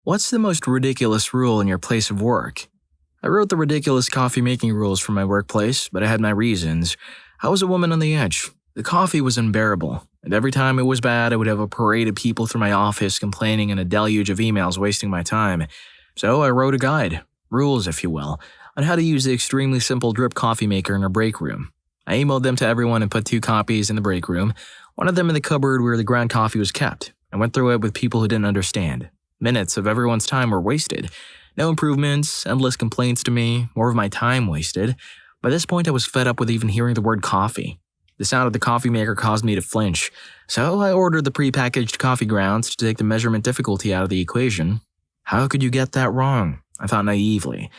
What's the most ridiculous rule in your place of work? I wrote the ridiculous coffee making rules for my workplace, but I had my reasons. I was a woman on the edge. The coffee was unbearable, and every time it was bad, I would have a parade of people through my office complaining and a deluge of emails wasting my time. So I wrote a guide, rules if you will, on how to use the extremely simple drip coffee maker in our break room. I emailed them to everyone and put 2 copies in the break room, one of them in the cupboard where the ground coffee was kept. I went through it with people who didn't understand. Minutes of everyone's time were wasted. No improvements, endless complaints to me, more of my time wasted. By this point, I was fed up with even hearing the word coffee. The sound of the coffee maker caused me to flinch, so I ordered the pre-packaged coffee grounds to take the measurement difficulty out of the equation. How could you get that wrong? I thought naively.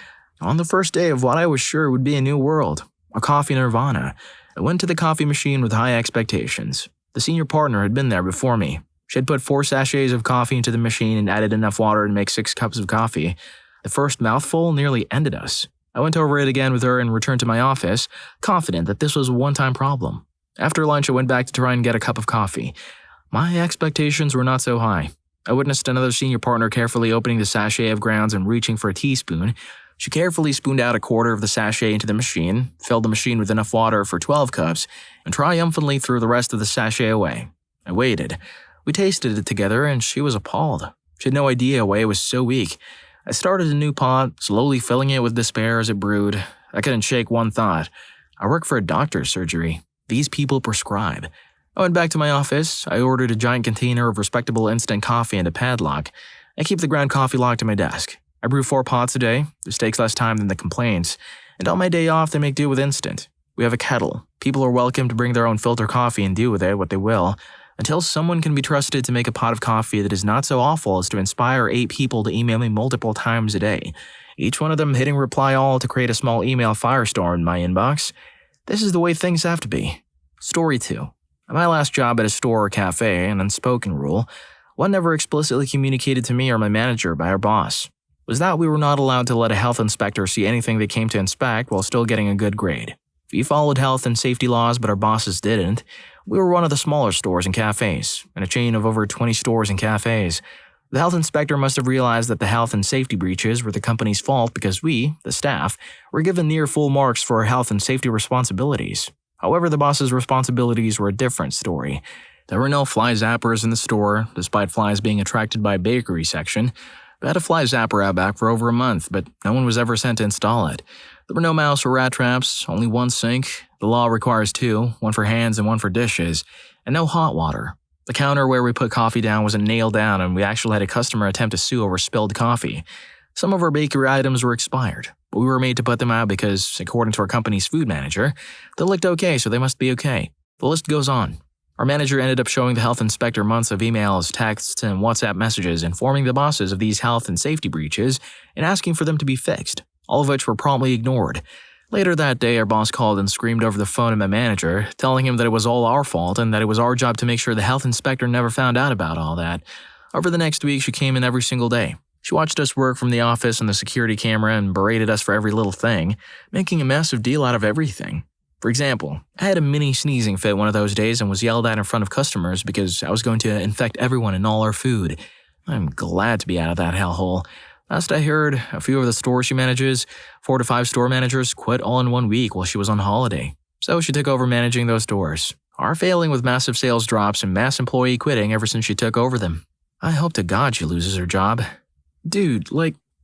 On the first day of what I was sure would be a new world, a coffee nirvana, I went to the coffee machine with high expectations. The senior partner had been there before me. She had put 4 sachets of coffee into the machine and added enough water to make 6 cups of coffee. The first mouthful nearly ended us. I went over it again with her and returned to my office, confident that this was a one-time problem. After lunch, I went back to try and get a cup of coffee. My expectations were not so high. I witnessed another senior partner carefully opening the sachet of grounds and reaching for a teaspoon. She carefully spooned out a quarter of the sachet into the machine, filled the machine with enough water for 12 cups, and triumphantly threw the rest of the sachet away. I waited. We tasted it together, and she was appalled. She had no idea why it was so weak. I started a new pot, slowly filling it with despair as it brewed. I couldn't shake one thought. I work for a doctor's surgery. These people prescribe. I went back to my office. I ordered a giant container of respectable instant coffee and a padlock. I keep the ground coffee locked to my desk. I brew 4 pots a day. This takes less time than the complaints. And on my day off, they make do with instant. We have a kettle. People are welcome to bring their own filter coffee and do with it what they will, until someone can be trusted to make a pot of coffee that is not so awful as to inspire 8 people to email me multiple times a day, each one of them hitting reply all to create a small email firestorm in my inbox. This is the way things have to be. Story 2. At my last job at a store or cafe, an unspoken rule, one never explicitly communicated to me or my manager by our boss, was that we were not allowed to let a health inspector see anything they came to inspect while still getting a good grade. We followed health and safety laws, but our bosses didn't. We were one of the smaller stores and cafes, in a chain of over 20 stores and cafes. The health inspector must have realized that the health and safety breaches were the company's fault because we, the staff, were given near full marks for our health and safety responsibilities. However, the boss's responsibilities were a different story. There were no fly zappers in the store, despite flies being attracted by a bakery section. We had a fly zapper out back for over a month, but no one was ever sent to install it. There were no mouse or rat traps, only 1 sink. The law requires 2, one for hands and one for dishes, and no hot water. The counter where we put coffee down wasn't nailed down, and we actually had a customer attempt to sue over spilled coffee. Some of our bakery items were expired, but we were made to put them out because, according to our company's food manager, they looked okay, so they must be okay. The list goes on. Our manager ended up showing the health inspector months of emails, texts, and WhatsApp messages informing the bosses of these health and safety breaches and asking for them to be fixed, all of which were promptly ignored. Later that day, our boss called and screamed over the phone at my manager, telling him that it was all our fault and that it was our job to make sure the health inspector never found out about all that. Over the next week, she came in every single day. She watched us work from the office on the security camera and berated us for every little thing, making a massive deal out of everything. For example, I had a mini sneezing fit one of those days and was yelled at in front of customers because I was going to infect everyone and all our food. I'm glad to be out of that hellhole. Last I heard, a few of the stores she manages, 4 to 5 store managers, quit all in 1 week while she was on holiday. So she took over managing those stores, are failing with massive sales drops and mass employee quitting ever since she took over them. I hope to God she loses her job. Dude,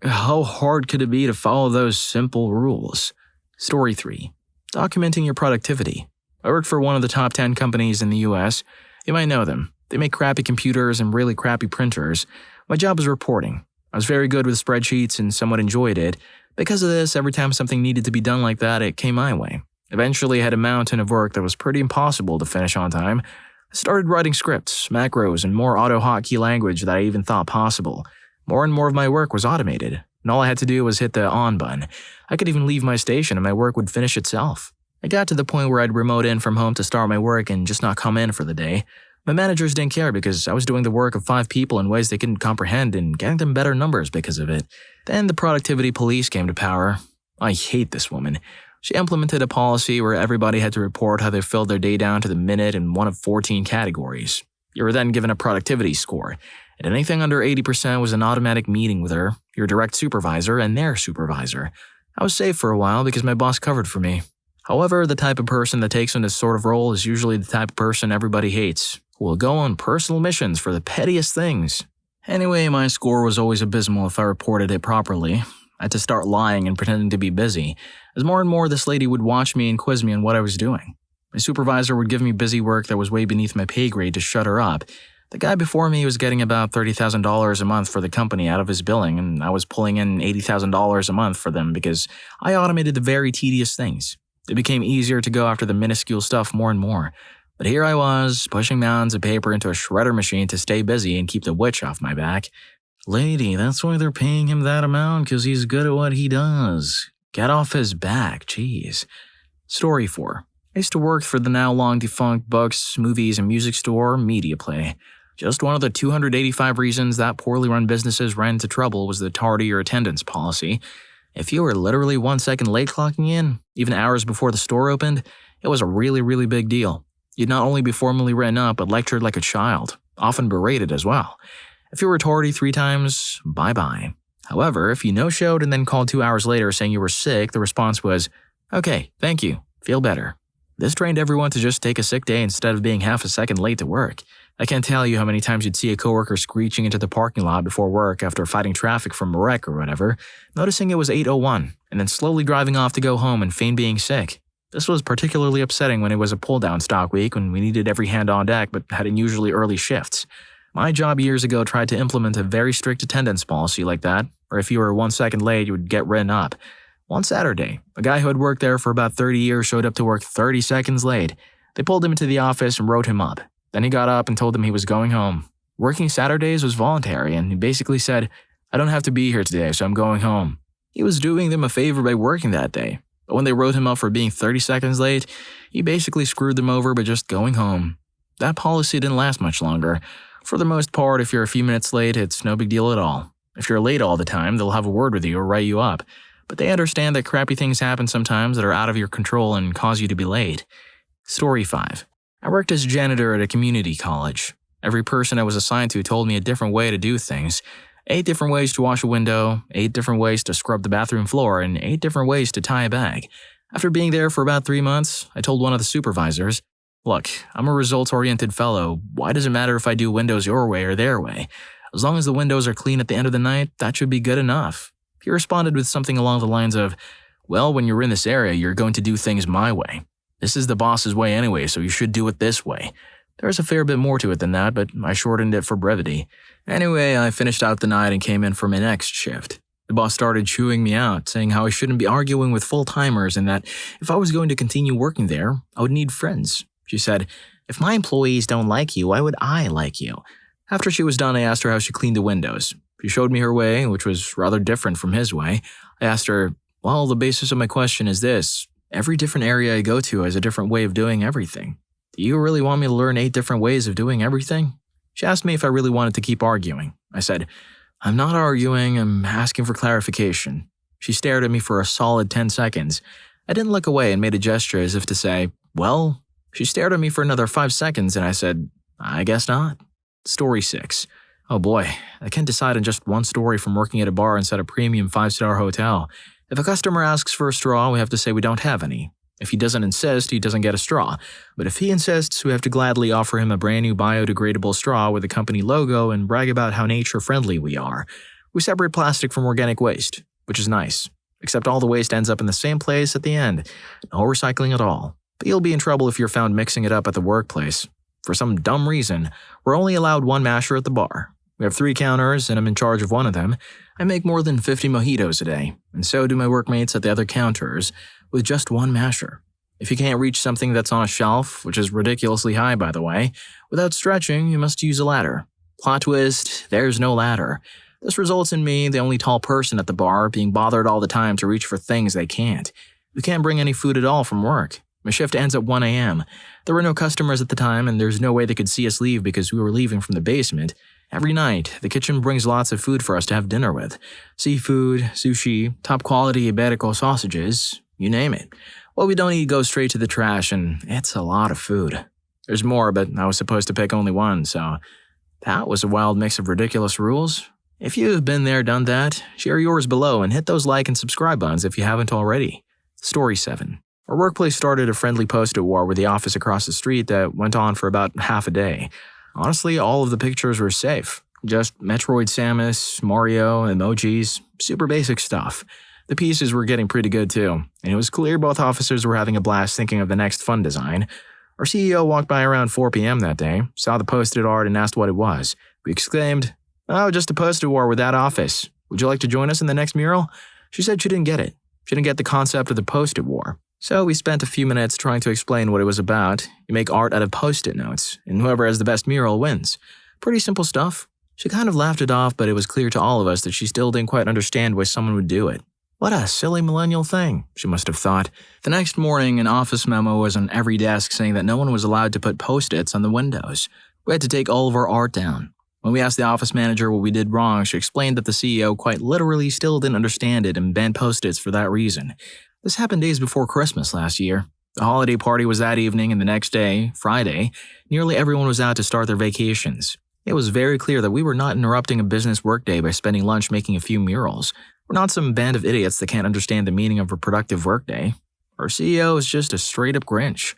how hard could it be to follow those simple rules? Story 3. Documenting your productivity. I work for one of the top 10 companies in the US. You might know them. They make crappy computers and really crappy printers. My job was reporting. I was very good with spreadsheets and somewhat enjoyed it. Because of this, every time something needed to be done like that, it came my way. Eventually, I had a mountain of work that was pretty impossible to finish on time. I started writing scripts, macros, and more auto-hotkey language than I even thought possible. More and more of my work was automated, and all I had to do was hit the on button. I could even leave my station and my work would finish itself. I got to the point where I'd remote in from home to start my work and just not come in for the day. My managers didn't care because I was doing the work of 5 people in ways they couldn't comprehend and getting them better numbers because of it. Then the productivity police came to power. I hate this woman. She implemented a policy where everybody had to report how they filled their day down to the minute in one of 14 categories. You were then given a productivity score. and anything under 80% was an automatic meeting with her, your direct supervisor, and their supervisor. I was safe for a while because my boss covered for me. However, the type of person that takes on this sort of role is usually the type of person everybody hates, who will go on personal missions for the pettiest things. Anyway, my score was always abysmal if I reported it properly. I had to start lying and pretending to be busy, as more and more this lady would watch me and quiz me on what I was doing. My supervisor would give me busy work that was way beneath my pay grade to shut her up. The guy before me was getting about $30,000 a month for the company out of his billing, and I was pulling in $80,000 a month for them because I automated the very tedious things. It became easier to go after the minuscule stuff more and more. But here I was, pushing mounds of paper into a shredder machine to stay busy and keep the witch off my back. Lady, that's why they're paying him that amount, because he's good at what he does. Get off his back, jeez. Story 4. I used to work for the now long-defunct books, movies, and music store, Media Play. Just one of the 285 reasons that poorly run businesses ran into trouble was the tardy or attendance policy. If you were literally 1 second late clocking in, even hours before the store opened, it was a really, really big deal. You'd not only be formally written up, but lectured like a child, often berated as well. If you were tardy 3 times, bye-bye. However, if you no-showed and then called 2 hours later saying you were sick, the response was, "Okay, thank you, feel better." This trained everyone to just take a sick day instead of being half a second late to work. I can't tell you how many times you'd see a coworker screeching into the parking lot before work after fighting traffic from a wreck or whatever, noticing it was 8:01, and then slowly driving off to go home and feign being sick. This was particularly upsetting when it was a pull-down stock week when we needed every hand on deck but had unusually early shifts. My job years ago tried to implement a very strict attendance policy like that, or if you were 1 second late, you would get written up. One Saturday, a guy who had worked there for about 30 years showed up to work 30 seconds late. They pulled him into the office and wrote him up. Then he got up and told them he was going home. Working Saturdays was voluntary, and he basically said, "I don't have to be here today, so I'm going home." He was doing them a favor by working that day, but when they wrote him up for being 30 seconds late, he basically screwed them over by just going home. That policy didn't last much longer. For the most part, if you're a few minutes late, it's no big deal at all. If you're late all the time, they'll have a word with you or write you up. But they understand that crappy things happen sometimes that are out of your control and cause you to be late. Story 5. I worked as janitor at a community college. Every person I was assigned to told me a different way to do things. 8 different ways to wash a window, 8 different ways to scrub the bathroom floor, and 8 different ways to tie a bag. After being there for about 3 months, I told one of the supervisors, "Look, I'm a results-oriented fellow. Why does it matter if I do windows your way or their way? As long as the windows are clean at the end of the night, that should be good enough." He responded with something along the lines of, "Well, when you're in this area, you're going to do things my way. This is the boss's way anyway, so you should do it this way." There's a fair bit more to it than that, but I shortened it for brevity. Anyway, I finished out the night and came in for my next shift. The boss started chewing me out, saying how I shouldn't be arguing with full-timers and that if I was going to continue working there, I would need friends. She said, "If my employees don't like you, why would I like you?" After she was done, I asked her how she cleaned the windows. She showed me her way, which was rather different from his way. I asked her, "Well, the basis of my question is this. Every different area I go to has a different way of doing everything. Do you really want me to learn 8 different ways of doing everything?" She asked me if I really wanted to keep arguing. I said, "I'm not arguing, I'm asking for clarification." She stared at me for a solid 10 seconds. I didn't look away and made a gesture as if to say, "Well?" She stared at me for another 5 seconds and I said, "I guess not." Story 6. Oh boy, I can't decide on just one story from working at a bar inside a premium 5-star hotel. If a customer asks for a straw, we have to say we don't have any. If he doesn't insist, he doesn't get a straw. But if he insists, we have to gladly offer him a brand new biodegradable straw with a company logo and brag about how nature-friendly we are. We separate plastic from organic waste, which is nice. Except all the waste ends up in the same place at the end. No recycling at all. But you'll be in trouble if you're found mixing it up at the workplace. For some dumb reason, we're only allowed 1 masher at the bar. We have 3 counters, and I'm in charge of one of them. I make more than 50 mojitos a day, and so do my workmates at the other counters, with just 1 masher. If you can't reach something that's on a shelf, which is ridiculously high by the way, without stretching, you must use a ladder. Plot twist, there's no ladder. This results in me, the only tall person at the bar, being bothered all the time to reach for things they can't. We can't bring any food at all from work. My shift ends at 1 a.m. There were no customers at the time, and there's no way they could see us leave because we were leaving from the basement. Every night, the kitchen brings lots of food for us to have dinner with. Seafood, sushi, top-quality Iberico sausages, you name it. What we don't eat goes straight to the trash, and it's a lot of food. There's more, but I was supposed to pick only one, so That was a wild mix of ridiculous rules. If you have been there, done that, share yours below and hit those like and subscribe buttons if you haven't already. Story 7. Our workplace started a friendly post-it war with the office across the street that went on for about half a day. Honestly, all of the pictures were safe. Just Metroid Samus, Mario, emojis, super basic stuff. The pieces were getting pretty good too, and it was clear both officers were having a blast thinking of the next fun design. Our CEO walked by around 4 p.m. that day, saw the post-it art and asked what it was. We exclaimed, "Oh, just a post-it war with that office. Would you like to join us in the next mural?" She said she didn't get it. She didn't get the concept of the post-it war. So we spent a few minutes trying to explain what it was about. You make art out of post-it notes, and whoever has the best mural wins. Pretty simple stuff. She kind of laughed it off, but it was clear to all of us that she still didn't quite understand why someone would do it. What a silly millennial thing, she must have thought. The next morning, an office memo was on every desk saying that no one was allowed to put post-its on the windows. We had to take all of our art down. When we asked the office manager what we did wrong, she explained that the CEO quite literally still didn't understand it and banned post-its for that reason. This happened days before Christmas last year. The holiday party was that evening, and the next day, Friday, nearly everyone was out to start their vacations. It was very clear that we were not interrupting a business workday by spending lunch making a few murals. We're not some band of idiots that can't understand the meaning of a productive workday. Our CEO is just a straight-up Grinch.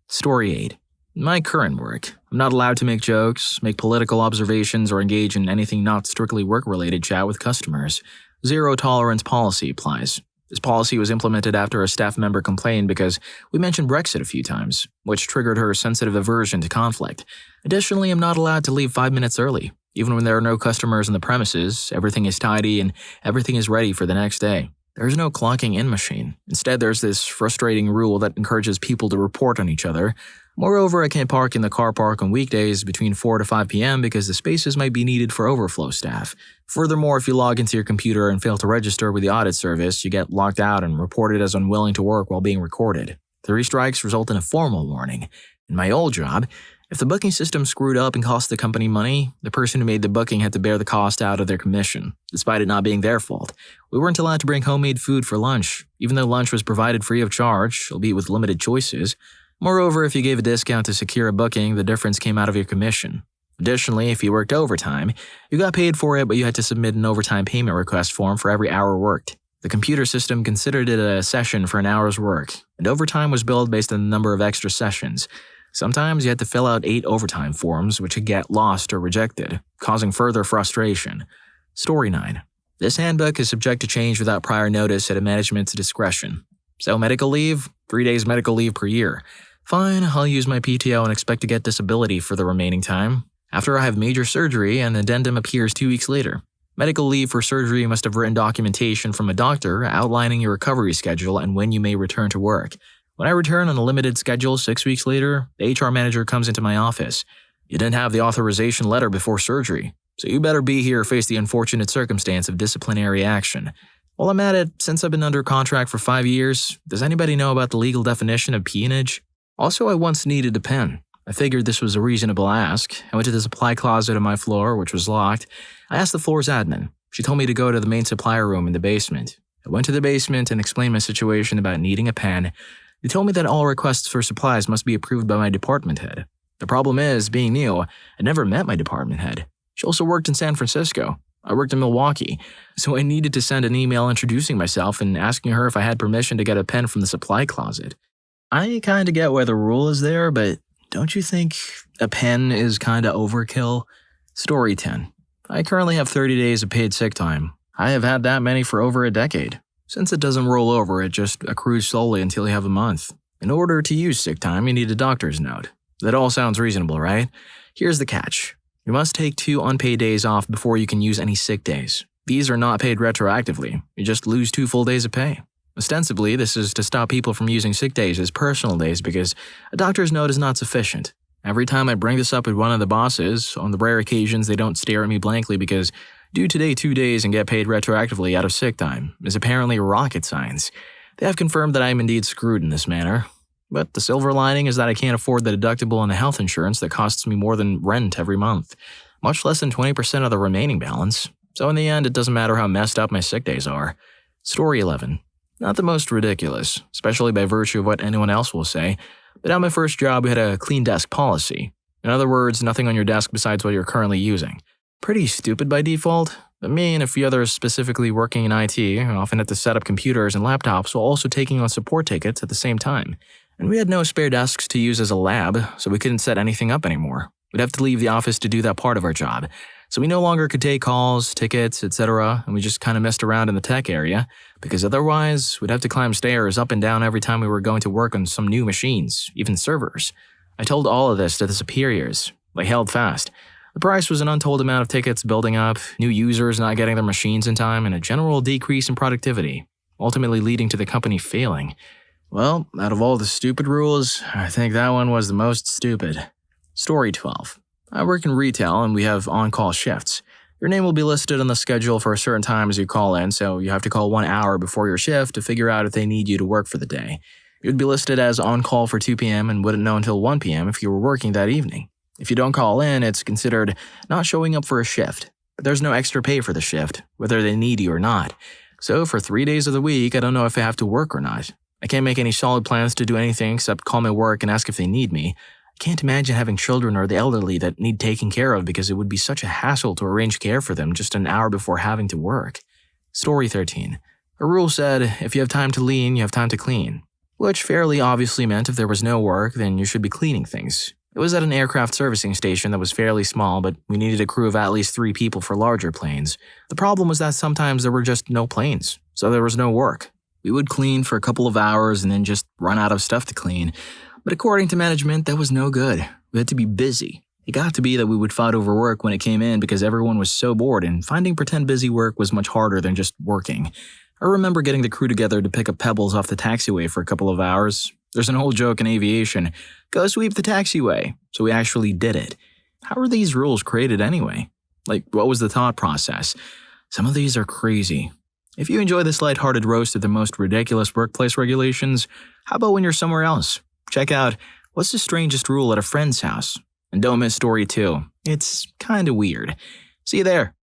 Story 8. In my current work, I'm not allowed to make jokes, make political observations, or engage in anything not strictly work-related chat with customers. Zero-tolerance policy applies. This policy was implemented after a staff member complained because we mentioned Brexit a few times, which triggered her sensitive aversion to conflict. Additionally, I'm not allowed to leave 5 minutes early. Even when there are no customers on the premises, everything is tidy and everything is ready for the next day. There's no clocking in machine. Instead, there's this frustrating rule that encourages people to report on each other. Moreover, I can't park in the car park on weekdays between 4 to 5 p.m. because the spaces might be needed for overflow staff. Furthermore, if you log into your computer and fail to register with the audit service, you get locked out and reported as unwilling to work while being recorded. 3 strikes result in a formal warning. In my old job, if the booking system screwed up and cost the company money, the person who made the booking had to bear the cost out of their commission, despite it not being their fault. We weren't allowed to bring homemade food for lunch, even though lunch was provided free of charge, albeit with limited choices. Moreover, if you gave a discount to secure a booking, the difference came out of your commission. Additionally, if you worked overtime, you got paid for it, but you had to submit an overtime payment request form for every hour worked. The computer system considered it a session for an hour's work, and overtime was billed based on the number of extra sessions. Sometimes you had to fill out 8 overtime forms, which could get lost or rejected, causing further frustration. Story 9. This handbook is subject to change without prior notice at a management's discretion. So medical leave, 3 days medical leave per year. Fine, I'll use my PTO and expect to get disability for the remaining time. After I have major surgery, an addendum appears 2 weeks later. Medical leave for surgery must have written documentation from a doctor outlining your recovery schedule and when you may return to work. When I return on a limited schedule 6 weeks later, the HR manager comes into my office. You didn't have the authorization letter before surgery, so you better be here or face the unfortunate circumstance of disciplinary action. While I'm at it, since I've been under contract for 5 years, does anybody know about the legal definition of peonage? Also, I once needed a pen. I figured this was a reasonable ask. I went to the supply closet on my floor, which was locked. I asked the floor's admin. She told me to go to the main supplier room in the basement. I went to the basement and explained my situation about needing a pen. They told me that all requests for supplies must be approved by my department head. The problem is, being new, I never met my department head. She also worked in San Francisco. I worked in Milwaukee, so I needed to send an email introducing myself and asking her if I had permission to get a pen from the supply closet. I kinda get why the rule is there, but don't you think a pen is kinda overkill? Story 10. I currently have 30 days of paid sick time. I have had that many for over a decade. Since it doesn't roll over, it just accrues slowly until you have a month. In order to use sick time, you need a doctor's note. That all sounds reasonable, right? Here's the catch. You must take 2 unpaid days off before you can use any sick days. These are not paid retroactively. You just lose 2 full days of pay. Ostensibly, this is to stop people from using sick days as personal days because a doctor's note is not sufficient. Every time I bring this up with one of the bosses, on the rare occasions they don't stare at me blankly because do today 2 days and get paid retroactively out of sick time is apparently rocket science. They have confirmed that I am indeed screwed in this manner. But the silver lining is that I can't afford the deductible on the health insurance that costs me more than rent every month, much less than 20% of the remaining balance. So in the end, it doesn't matter how messed up my sick days are. Story 11. Not the most ridiculous, especially by virtue of what anyone else will say, but at my first job we had a clean desk policy. In other words, nothing on your desk besides what you're currently using. Pretty stupid by default, but me and a few others specifically working in IT often had to set up computers and laptops while also taking on support tickets at the same time. And we had no spare desks to use as a lab, so we couldn't set anything up anymore. We'd have to leave the office to do that part of our job. So we no longer could take calls, tickets, etc., and we just kind of messed around in the tech area, because otherwise, we'd have to climb stairs up and down every time we were going to work on some new machines, even servers. I told all of this to the superiors. They held fast. The price was an untold amount of tickets building up, new users not getting their machines in time, and a general decrease in productivity, ultimately leading to the company failing. Well, out of all the stupid rules, I think that one was the most stupid. Story 12. I work in retail and we have on-call shifts. Your name will be listed on the schedule for a certain time as you call in, so you have to call 1 hour before your shift to figure out if they need you to work for the day. You'd be listed as on-call for 2 p.m. and wouldn't know until 1 p.m. if you were working that evening. If you don't call in, it's considered not showing up for a shift, but there's no extra pay for the shift, whether they need you or not. So for 3 days of the week, I don't know if I have to work or not. I can't make any solid plans to do anything except call my work and ask if they need me. I can't imagine having children or the elderly that need taken care of because it would be such a hassle to arrange care for them just an hour before having to work. Story 13. A rule said, if you have time to lean, you have time to clean. Which fairly obviously meant if there was no work, then you should be cleaning things. It was at an aircraft servicing station that was fairly small, but we needed a crew of at least 3 people for larger planes. The problem was that sometimes there were just no planes, so there was no work. We would clean for a couple of hours and then just run out of stuff to clean. But according to management, that was no good. We had to be busy. It got to be that we would fight over work when it came in because everyone was so bored and finding pretend busy work was much harder than just working. I remember getting the crew together to pick up pebbles off the taxiway for a couple of hours. There's an old joke in aviation, go sweep the taxiway. So we actually did it. How were these rules created anyway? Like, what was the thought process? Some of these are crazy. If you enjoy this lighthearted roast of the most ridiculous workplace regulations, how about when you're somewhere else? Check out, what's the strangest rule at a friend's house? And don't miss story 2. It's kinda weird. See you there.